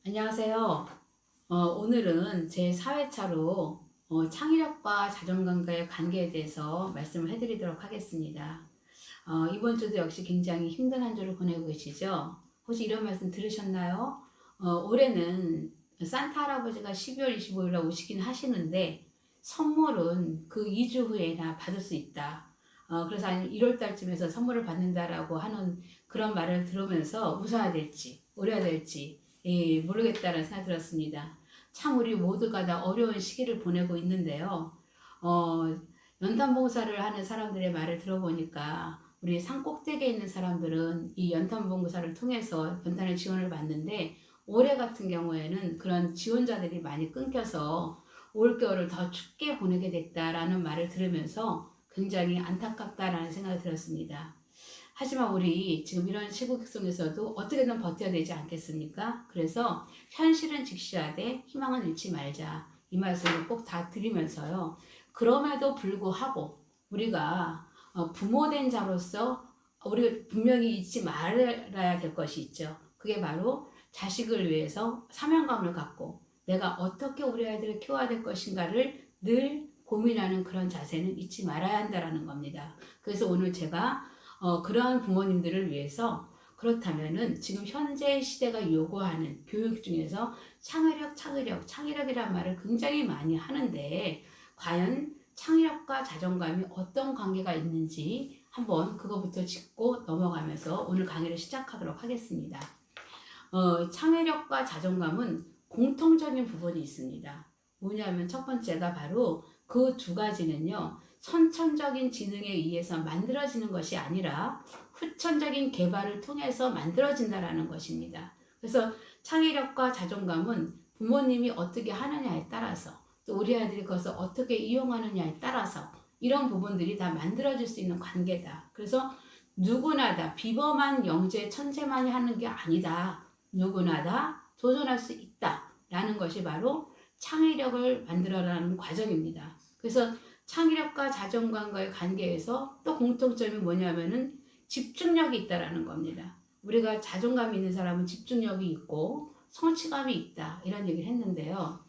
안녕하세요. 오늘은 제 4회차로 창의력과 자존감과의 관계에 대해서 말씀을 해드리도록 하겠습니다. 이번 주도 역시 굉장히 힘든 한 주를 보내고 계시죠? 혹시 이런 말씀 들으셨나요? 올해는 산타 할아버지가 12월 25일 날 오시긴 하시는데 선물은 그 2주 후에나 받을 수 있다. 그래서 한 1월 달쯤에서 선물을 받는다라고 하는 그런 말을 들으면서 웃어야 될지, 울어야 될지 모르겠다는 생각이 들었습니다. 참 우리 모두가 다 어려운 시기를 보내고 있는데요. 어, 연탄봉사를 하는 사람들의 말을 들어보니까 우리 산 꼭대기에 있는 사람들은 이 연탄봉사를 통해서 연탄을 지원을 받는데 올해 같은 경우에는 그런 지원자들이 많이 끊겨서 올겨울을 더 춥게 보내게 됐다라는 말을 들으면서 굉장히 안타깝다라는 생각이 들었습니다. 하지만 우리 지금 이런 시국 속에서도 어떻게든 버텨야 되지 않겠습니까? 그래서 현실은 직시하되 희망은 잃지 말자. 이 말씀을 꼭 다 드리면서요. 그럼에도 불구하고 우리가 부모된 자로서 우리가 분명히 잊지 말아야 될 것이 있죠. 그게 바로 자식을 위해서 사명감을 갖고 내가 어떻게 우리 아이들을 키워야 될 것인가를 늘 고민하는 그런 자세는 잊지 말아야 한다는 겁니다. 그래서 오늘 제가 그러한 부모님들을 위해서 그렇다면은 지금 현재 시대가 요구하는 교육 중에서 창의력이란 말을 굉장히 많이 하는데 과연 창의력과 자존감이 어떤 관계가 있는지 한번 그거부터 짚고 넘어가면서 오늘 강의를 시작하도록 하겠습니다. 창의력과 자존감은 공통적인 부분이 있습니다. 뭐냐면 첫 번째가 바로 그 두 가지는요. 선천적인 지능에 의해서 만들어지는 것이 아니라 후천적인 개발을 통해서 만들어진다라는 것입니다. 그래서 창의력과 자존감은 부모님이 어떻게 하느냐에 따라서 또 우리 아이들이 그것을 어떻게 이용하느냐에 따라서 이런 부분들이 다 만들어질 수 있는 관계다. 그래서 누구나 다 비범한 영재 천재만이 하는 게 아니다. 누구나 다 도전할 수 있다라는 것이 바로 창의력을 만들어가는 과정입니다. 그래서 창의력과 자존감과의 관계에서 또 공통점이 뭐냐면은 집중력이 있다라는 겁니다. 우리가 자존감이 있는 사람은 집중력이 있고 성취감이 있다 이런 얘기를 했는데요.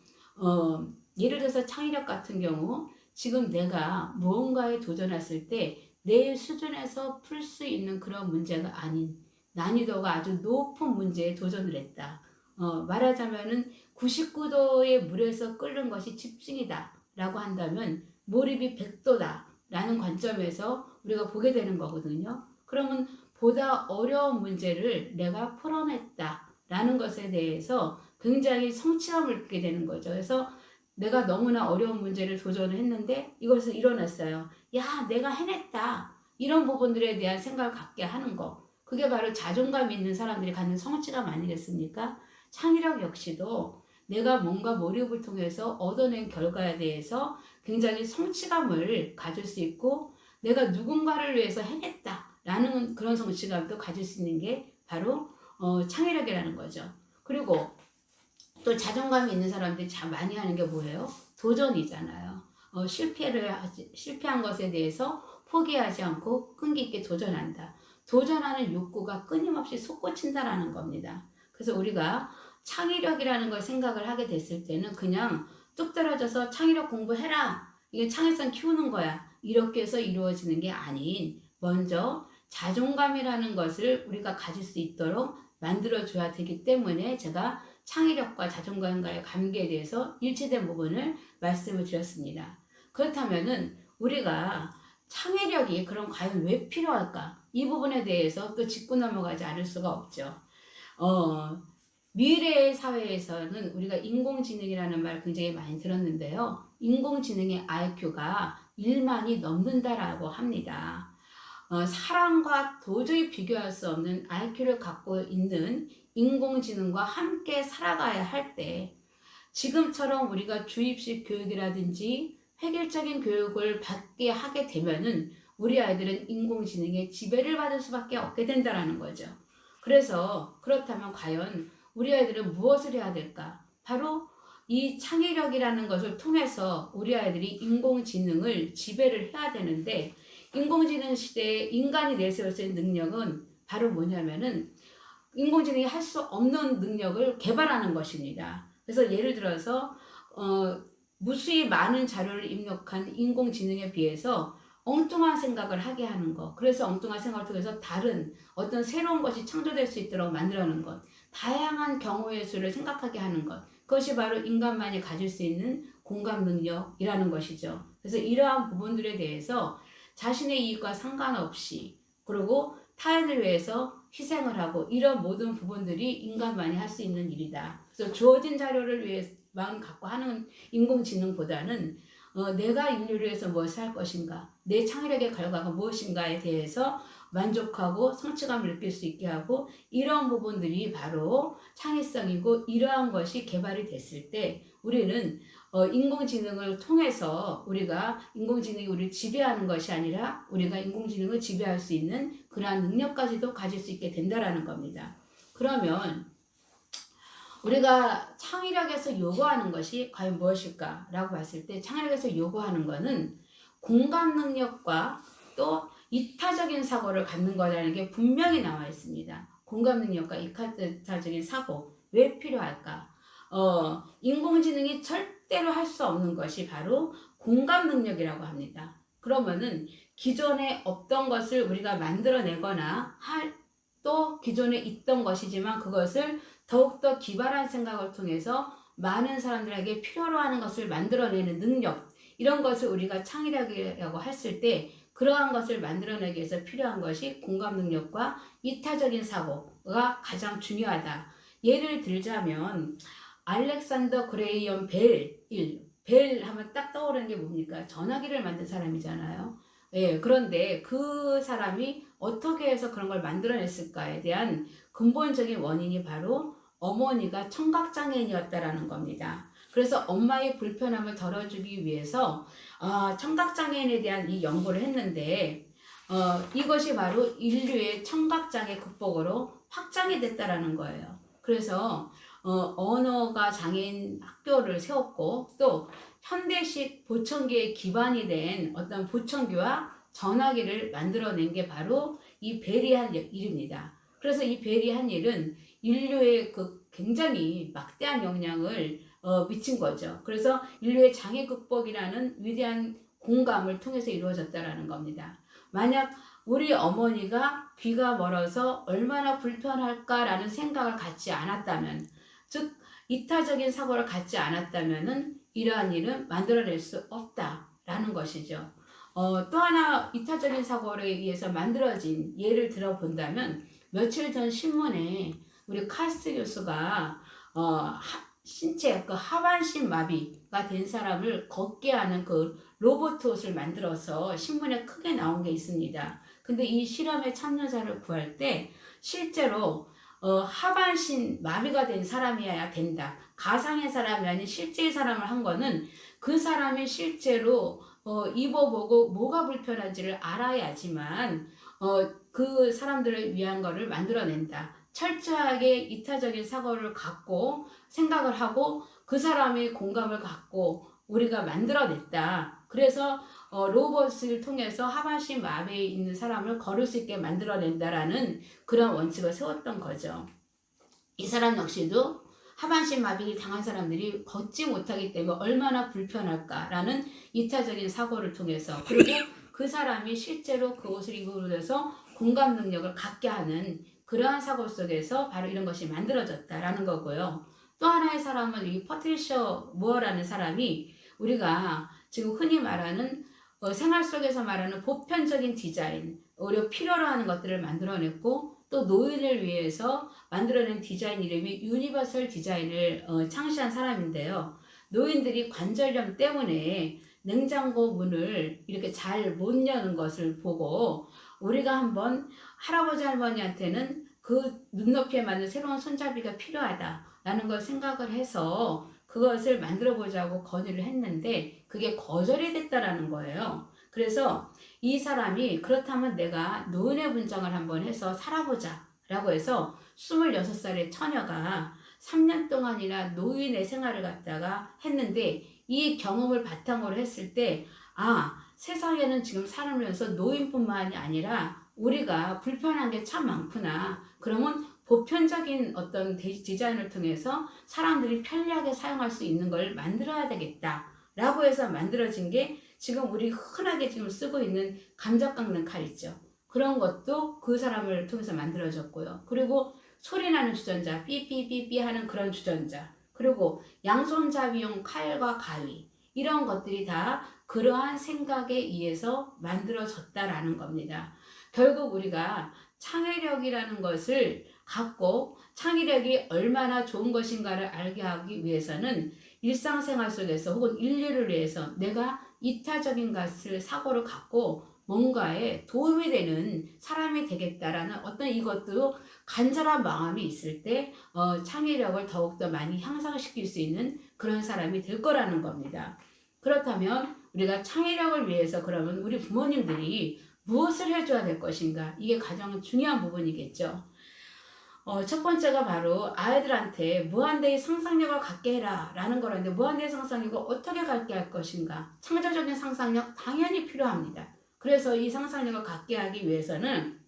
예를 들어서 창의력 같은 경우 지금 내가 무언가에 도전했을 때 내 수준에서 풀 수 있는 그런 문제가 아닌 난이도가 아주 높은 문제에 도전을 했다. 말하자면은 99도의 물에서 끓는 것이 집중이다 라고 한다면 몰입이 100도다 라는 관점에서 우리가 보게 되는 거거든요. 그러면 보다 어려운 문제를 내가 풀어냈다 라는 것에 대해서 굉장히 성취감을 느끼게 되는 거죠. 그래서 내가 너무나 어려운 문제를 도전을 했는데 이것을 이뤄냈어요. 야, 내가 해냈다. 이런 부분들에 대한 생각을 갖게 하는 거. 그게 바로 자존감 있는 사람들이 갖는 성취감 아니겠습니까? 창의력 역시도 내가 뭔가 몰입을 통해서 얻어낸 결과에 대해서 굉장히 성취감을 가질 수 있고 내가 누군가를 위해서 해냈다라는 그런 성취감도 가질 수 있는 게 바로 창의력이라는 거죠. 그리고 또 자존감이 있는 사람들이 참 많이 하는 게 뭐예요? 도전이잖아요. 실패한 것에 대해서 포기하지 않고 끈기 있게 도전한다. 도전하는 욕구가 끊임없이 솟구친다라는 겁니다. 그래서 우리가 창의력이라는 걸 생각을 하게 됐을 때는 그냥 뚝 떨어져서 창의력 공부해라. 이게 창의성 키우는 거야. 이렇게 해서 이루어지는 게 아닌 먼저 자존감이라는 것을 우리가 가질 수 있도록 만들어줘야 되기 때문에 제가 창의력과 자존감과의 관계에 대해서 일치된 부분을 말씀을 드렸습니다. 그렇다면은 우리가 창의력이 그럼 과연 왜 필요할까? 이 부분에 대해서 또 짚고 넘어가지 않을 수가 없죠. 미래의 사회에서는 우리가 인공지능이라는 말 굉장히 많이 들었는데요. 인공지능의 IQ가 1만이 넘는다라고 합니다. 사람과 도저히 비교할 수 없는 IQ를 갖고 있는 인공지능과 함께 살아가야 할 때 지금처럼 우리가 주입식 교육이라든지 획일적인 교육을 받게 하게 되면은 우리 아이들은 인공지능의 지배를 받을 수밖에 없게 된다는 거죠. 그래서 그렇다면 과연 우리 아이들은 무엇을 해야 될까? 바로 이 창의력이라는 것을 통해서 우리 아이들이 인공지능을 지배를 해야 되는데 인공지능 시대에 인간이 내세울 수 있는 능력은 바로 뭐냐면은 인공지능이 할 수 없는 능력을 개발하는 것입니다. 그래서 예를 들어서 무수히 많은 자료를 입력한 인공지능에 비해서 엉뚱한 생각을 하게 하는 것, 그래서 엉뚱한 생각을 통해서 다른 어떤 새로운 것이 창조될 수 있도록 만들어내는 것, 다양한 경우의 수를 생각하게 하는 것, 그것이 바로 인간만이 가질 수 있는 공감 능력이라는 것이죠. 그래서 이러한 부분들에 대해서 자신의 이익과 상관없이, 그리고 타인을 위해서 희생을 하고, 이런 모든 부분들이 인간만이 할 수 있는 일이다. 그래서 주어진 자료를 위해만 갖고 하는 인공지능보다는 내가 인류를 위해서 무엇을 할 것인가, 내 창의력의 결과가 무엇인가에 대해서 만족하고 성취감을 느낄 수 있게 하고, 이러한 부분들이 바로 창의성이고, 이러한 것이 개발이 됐을 때 우리는 인공지능을 통해서 우리가 인공지능이 우리를 지배하는 것이 아니라 우리가 인공지능을 지배할 수 있는 그러한 능력까지도 가질 수 있게 된다라는 겁니다. 그러면 우리가 창의력에서 요구하는 것이 과연 무엇일까 라고 봤을 때, 창의력에서 요구하는 것은 공감 능력과 또 이타적인 사고를 갖는 거라는 게 분명히 나와 있습니다. 공감 능력과 이타적인 사고, 왜 필요할까? 인공지능이 절대로 할 수 없는 것이 바로 공감 능력이라고 합니다. 그러면은 기존에 없던 것을 우리가 만들어내거나 또 기존에 있던 것이지만 그것을 더욱더 기발한 생각을 통해서 많은 사람들에게 필요로 하는 것을 만들어내는 능력, 이런 것을 우리가 창의력이라고 했을 때, 그러한 것을 만들어내기 위해서 필요한 것이 공감 능력과 이타적인 사고가 가장 중요하다. 예를 들자면 알렉산더 그레이엄 벨 하면 딱 떠오르는 게 뭡니까? 전화기를 만든 사람이잖아요. 예, 그런데 그 사람이 어떻게 해서 그런 걸 만들어냈을까에 대한 근본적인 원인이 바로 어머니가 청각장애인이었다라는 겁니다. 그래서 엄마의 불편함을 덜어주기 위해서 청각장애인에 대한 이 연구를 했는데, 이것이 바로 인류의 청각장애 극복으로 확장이 됐다라는 거예요. 그래서 언어가 장애인 학교를 세웠고, 또 현대식 보청기의 기반이 된 어떤 보청기와 전화기를 만들어낸 게 바로 이 벨이 한 일입니다. 그래서 이 벨이 한 일은 인류의 그 굉장히 막대한 영향을 미친 거죠. 그래서 인류의 장애 극복이라는 위대한 공감을 통해서 이루어졌다라는 겁니다. 만약 우리 어머니가 귀가 멀어서 얼마나 불편할까라는 생각을 갖지 않았다면, 즉 이타적인 사고를 갖지 않았다면은 이러한 일은 만들어낼 수 없다라는 것이죠. 또 하나 이타적인 사고에 의해서 만들어진 예를 들어본다면, 며칠 전 신문에 우리 카스 교수가 신체 그 하반신 마비가 된 사람을 걷게 하는 그 로봇 옷을 만들어서 신문에 크게 나온 게 있습니다. 근데 이 실험에 참여자를 구할 때 실제로 하반신 마비가 된 사람이어야 된다. 가상의 사람이 아닌 실제의 사람을 한 거는 그 사람이 실제로 입어보고 뭐가 불편한지를 알아야지만 그 사람들을 위한 거를 만들어낸다. 철저하게 이타적인 사고를 갖고 생각을 하고 그 사람의 공감을 갖고 우리가 만들어냈다. 그래서 로봇을 통해서 하반신 마비에 있는 사람을 걸을 수 있게 만들어낸다라는 그런 원칙을 세웠던 거죠. 이 사람 역시도 하반신 마비를 당한 사람들이 걷지 못하기 때문에 얼마나 불편할까라는 이타적인 사고를 통해서, 그리고 그 사람이 실제로 그 옷을 입음으로 해서 공감 능력을 갖게 하는 그러한 사고 속에서 바로 이런 것이 만들어졌다라는 거고요. 또 하나의 사람은 이 퍼트리셔 무어라는 사람이 우리가 지금 흔히 말하는 생활 속에서 말하는 보편적인 디자인, 오히려 필요로 하는 것들을 만들어냈고, 또 노인을 위해서 만들어낸 디자인 이름이 유니버설 디자인을 창시한 사람인데요. 노인들이 관절염 때문에 냉장고 문을 이렇게 잘 못 여는 것을 보고 우리가 한번 할아버지 할머니한테는 그 눈높이에 맞는 새로운 손잡이가 필요하다라는 걸 생각을 해서 그것을 만들어 보자고 건의를 했는데 그게 거절이 됐다라는 거예요. 그래서 이 사람이 그렇다면 내가 노인의 분장을 한번 해서 살아보자 라고 해서 26살의 처녀가 3년 동안이나 노인의 생활을 갖다가 했는데, 이 경험을 바탕으로 했을 때 세상에는 지금 살면서 노인뿐만이 아니라 우리가 불편한 게 참 많구나. 그러면 보편적인 어떤 디자인을 통해서 사람들이 편리하게 사용할 수 있는 걸 만들어야 되겠다 라고 해서 만들어진 게 지금 우리 흔하게 지금 쓰고 있는 감자 깎는 칼 있죠. 그런 것도 그 사람을 통해서 만들어졌고요. 그리고 소리 나는 주전자, 삐삐삐삐 하는 그런 주전자, 그리고 양손잡이용 칼과 가위, 이런 것들이 다 그러한 생각에 의해서 만들어졌다라는 겁니다. 결국 우리가 창의력이라는 것을 갖고 창의력이 얼마나 좋은 것인가를 알게 하기 위해서는 일상생활 속에서 혹은 인류를 위해서 내가 이타적인 것을 사고를 갖고 뭔가에 도움이 되는 사람이 되겠다라는 어떤 이것도 간절한 마음이 있을 때 창의력을 더욱더 많이 향상시킬 수 있는 그런 사람이 될 거라는 겁니다. 그렇다면 우리가 창의력을 위해서 그러면 우리 부모님들이 무엇을 해줘야 될 것인가? 이게 가장 중요한 부분이겠죠. 첫 번째가 바로 아이들한테 무한대의 상상력을 갖게 해라 라는 거라는데, 무한대의 상상력을 어떻게 갖게 할 것인가? 창조적인 상상력 당연히 필요합니다. 그래서 이 상상력을 갖게 하기 위해서는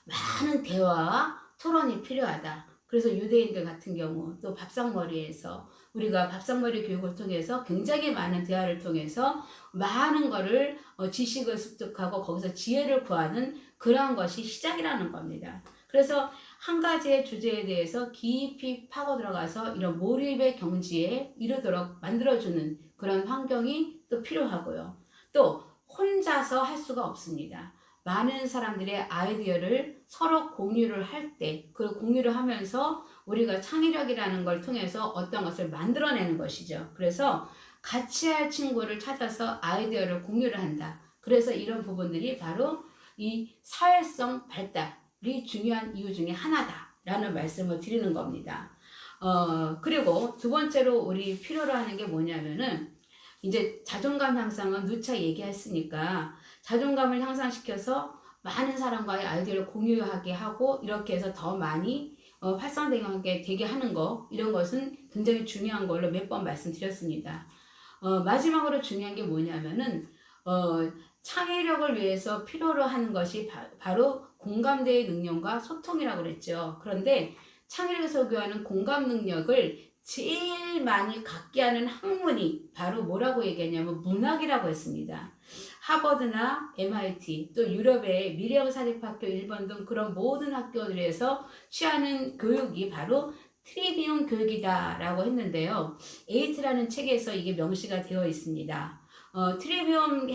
많은 대화와 토론이 필요하다. 그래서 유대인들 같은 경우 또 밥상머리에서 우리가 밥상머리 교육을 통해서 굉장히 많은 대화를 통해서 많은 거를 지식을 습득하고 거기서 지혜를 구하는 그러한 것이 시작이라는 겁니다. 그래서 한 가지의 주제에 대해서 깊이 파고 들어가서 이런 몰입의 경지에 이르도록 만들어주는 그런 환경이 또 필요하고요. 또 혼자서 할 수가 없습니다. 많은 사람들의 아이디어를 서로 공유를 할 때, 그 공유를 하면서 우리가 창의력이라는 걸 통해서 어떤 것을 만들어내는 것이죠. 그래서 같이 할 친구를 찾아서 아이디어를 공유를 한다. 그래서 이런 부분들이 바로 이 사회성 발달이 중요한 이유 중에 하나다라는 말씀을 드리는 겁니다. 그리고 두 번째로 우리 필요로 하는 게 뭐냐면은, 이제 자존감 향상은 누차 얘기했으니까 자존감을 향상시켜서 많은 사람과의 아이디어를 공유하게 하고 이렇게 해서 더 많이 활성되게 되게 하는 거, 이런 것은 굉장히 중요한 걸로 몇 번 말씀드렸습니다. 마지막으로 중요한 게 뭐냐면은 창의력을 위해서 필요로 하는 것이 바로 공감대의 능력과 소통이라고 그랬죠. 그런데 창의력에서 교하는 공감 능력을 제일 많이 갖게 하는 학문이 바로 뭐라고 얘기했냐면 문학이라고 했습니다. 하버드나 MIT, 또 유럽의 미래영사립학교, 일본 등 그런 모든 학교들에서 취하는 교육이 바로 트리비움 교육이다 라고 했는데요. 에이트라는 책에서 이게 명시가 되어 있습니다. 트리비움에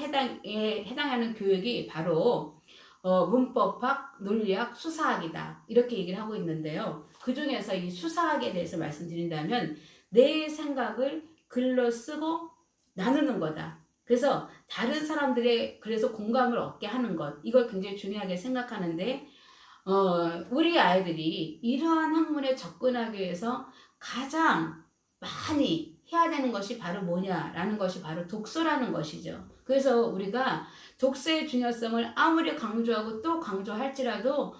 해당하는 교육이 바로 문법학, 논리학, 수사학이다 이렇게 얘기를 하고 있는데요. 그 중에서 이 수사학에 대해서 말씀드린다면 내 생각을 글로 쓰고 나누는 거다. 그래서 다른 사람들의 그래서 공감을 얻게 하는 것, 이걸 굉장히 중요하게 생각하는데, 우리 아이들이 이러한 학문에 접근하기 위해서 가장 많이 해야 되는 것이 바로 뭐냐라는 것이 바로 독서라는 것이죠. 그래서 우리가 독서의 중요성을 아무리 강조하고 또 강조할지라도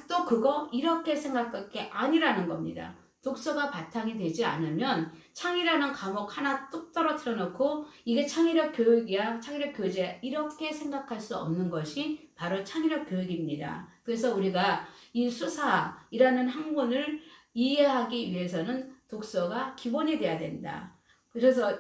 또 그거 이렇게 생각할 게 아니라는 겁니다. 독서가 바탕이 되지 않으면 창의라는 과목 하나 뚝 떨어뜨려 놓고 이게 창의력 교육이야, 창의력 교재야 이렇게 생각할 수 없는 것이 바로 창의력 교육입니다. 그래서 우리가 이 수사이라는 학문을 이해하기 위해서는 독서가 기본이 돼야 된다. 그래서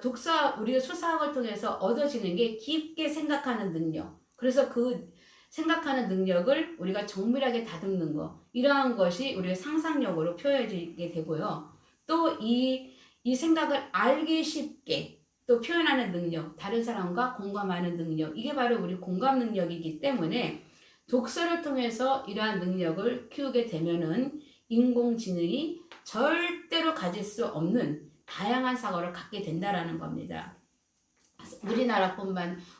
우리가 수사학을 통해서 얻어지는 게 깊게 생각하는 능력. 그래서 그 생각하는 능력을 우리가 정밀하게 다듬는 거. 이러한 것이 우리의 상상력으로 표현해지게 되고요. 또 이 생각을 알기 쉽게 또 표현하는 능력, 다른 사람과 공감하는 능력. 이게 바로 우리 공감 능력이기 때문에 독서를 통해서 이러한 능력을 키우게 되면은 인공지능이 절대로 가질 수 없는 다양한 사고를 갖게 된다라는 겁니다.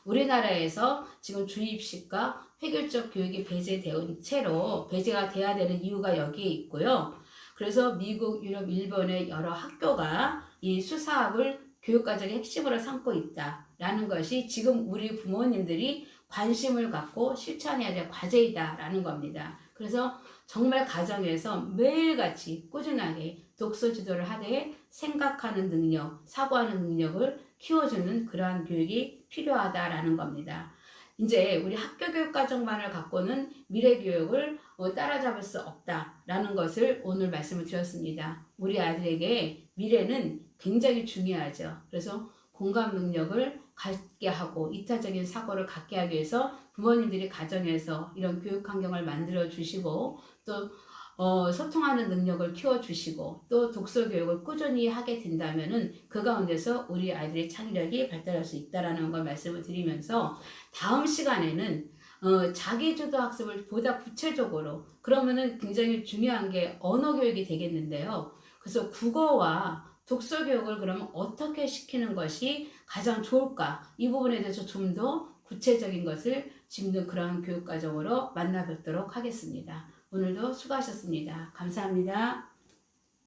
우리나라에서 지금 주입식과 획일적 교육이 배제가 돼야 되는 이유가 여기에 있고요. 그래서 미국, 유럽, 일본의 여러 학교가 이 수사학을 교육과정의 핵심으로 삼고 있다라는 것이 지금 우리 부모님들이 관심을 갖고 실천해야 될 과제이다라는 겁니다. 그래서 정말 가정에서 매일같이 꾸준하게 독서 지도를 하되 생각하는 능력, 사고하는 능력을 키워주는 그러한 교육이 필요하다라는 겁니다. 이제 우리 학교 교육 과정만을 갖고는 미래 교육을 따라잡을 수 없다라는 것을 오늘 말씀을 드렸습니다. 우리 아이들에게 미래는 굉장히 중요하죠. 그래서 공감 능력을 갖게 하고 이타적인 사고를 갖게 하기 위해서 부모님들이 가정에서 이런 교육 환경을 만들어 주시고 또 소통하는 능력을 키워주시고 또 독서 교육을 꾸준히 하게 된다면은 그 가운데서 우리 아이들의 창의력이 발달할 수 있다라는 걸 말씀을 드리면서 다음 시간에는 자기주도 학습을 보다 구체적으로 그러면은 굉장히 중요한 게 언어 교육이 되겠는데요. 그래서 국어와 독서 교육을 그러면 어떻게 시키는 것이 가장 좋을까? 이 부분에 대해서 좀 더 구체적인 것을 짚는 그런 교육 과정으로 만나 뵙도록 하겠습니다. 오늘도 수고하셨습니다. 감사합니다.